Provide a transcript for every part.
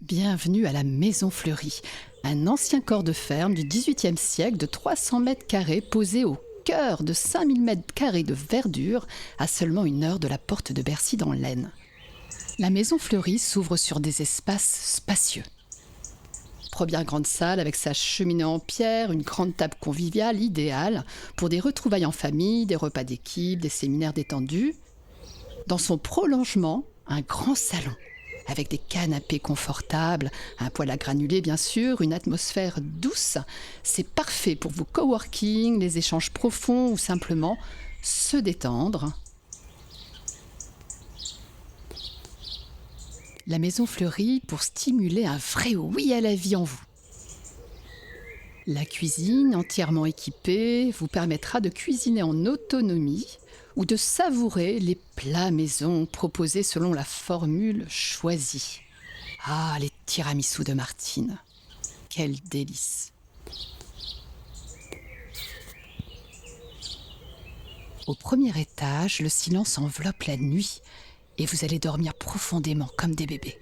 Bienvenue à la Maison Fleurie, un ancien corps de ferme du XVIIIe siècle de 300 mètres carrés posé au cœur de 5000 mètres carrés de verdure à seulement 1 heure de la porte de Bercy dans l'Aisne. La Maison Fleurie s'ouvre sur des espaces spacieux. Première grande salle avec sa cheminée en pierre, une grande table conviviale idéale pour des retrouvailles en famille, des repas d'équipe, des séminaires détendus. Dans son prolongement, un grand salon avec des canapés confortables, un poêle à granulés bien sûr, une atmosphère douce. C'est parfait pour vos coworking, les échanges profonds ou simplement se détendre. La Maison Fleurie pour stimuler un vrai oui à la vie en vous. La cuisine, entièrement équipée, vous permettra de cuisiner en autonomie ou de savourer les plats maison proposés selon la formule choisie. Ah, les tiramisus de Martine. Quel délice! Au premier étage, le silence enveloppe la nuit et vous allez dormir profondément comme des bébés.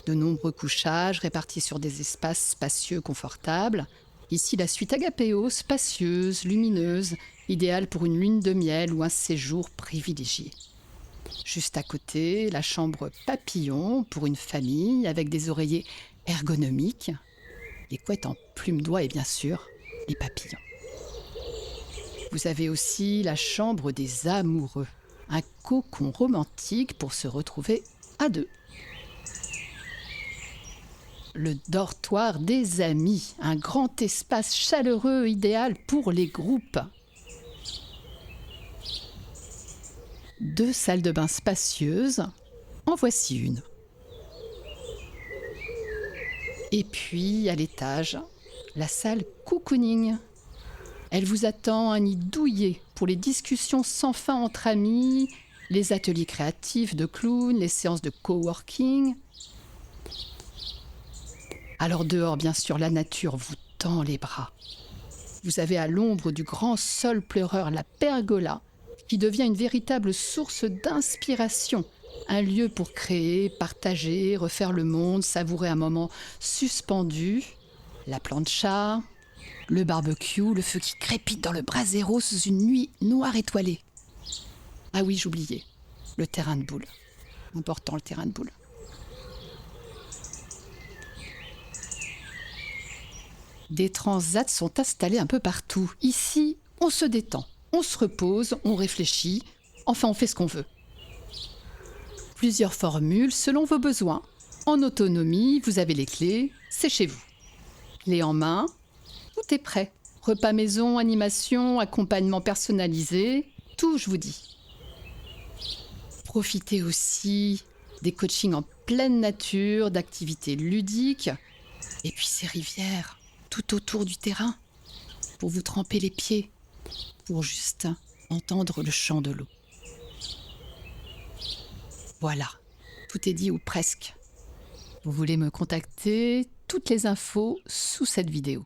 De nombreux couchages répartis sur des espaces spacieux confortables. Ici, la suite Agapeo, spacieuse, lumineuse, idéale pour une lune de miel ou un séjour privilégié. Juste à côté, la chambre papillon pour une famille avec des oreillers ergonomiques, les couettes en plume d'oie et bien sûr, les papillons. Vous avez aussi la chambre des amoureux, un cocon romantique pour se retrouver à deux. Le dortoir des amis, un grand espace chaleureux idéal pour les groupes. 2 salles de bain spacieuses, en voici une. Et puis, à l'étage, la salle cocooning. Elle vous attend un nid douillet pour les discussions sans fin entre amis, les ateliers créatifs de clowns, les séances de coworking. Alors dehors, bien sûr, la nature vous tend les bras. Vous avez à l'ombre du grand sol pleureur la pergola, qui devient une véritable source d'inspiration. Un lieu pour créer, partager, refaire le monde, savourer un moment suspendu. La plancha, le barbecue, le feu qui crépite dans le brasero sous une nuit noire étoilée. Ah oui, j'oubliais, le terrain de boule. Important, le terrain de boule. Des transats sont installés un peu partout. Ici, on se détend, on se repose, on réfléchit, enfin on fait ce qu'on veut. Plusieurs formules selon vos besoins. En autonomie, vous avez les clés, c'est chez vous. Clés en main, tout est prêt. Repas maison, animation, accompagnement personnalisé, tout je vous dis. Profitez aussi des coachings en pleine nature, d'activités ludiques, et puis ces rivières tout autour du terrain, pour vous tremper les pieds, pour juste entendre le chant de l'eau. Voilà, tout est dit ou presque. Vous voulez me contacter, toutes les infos sous cette vidéo.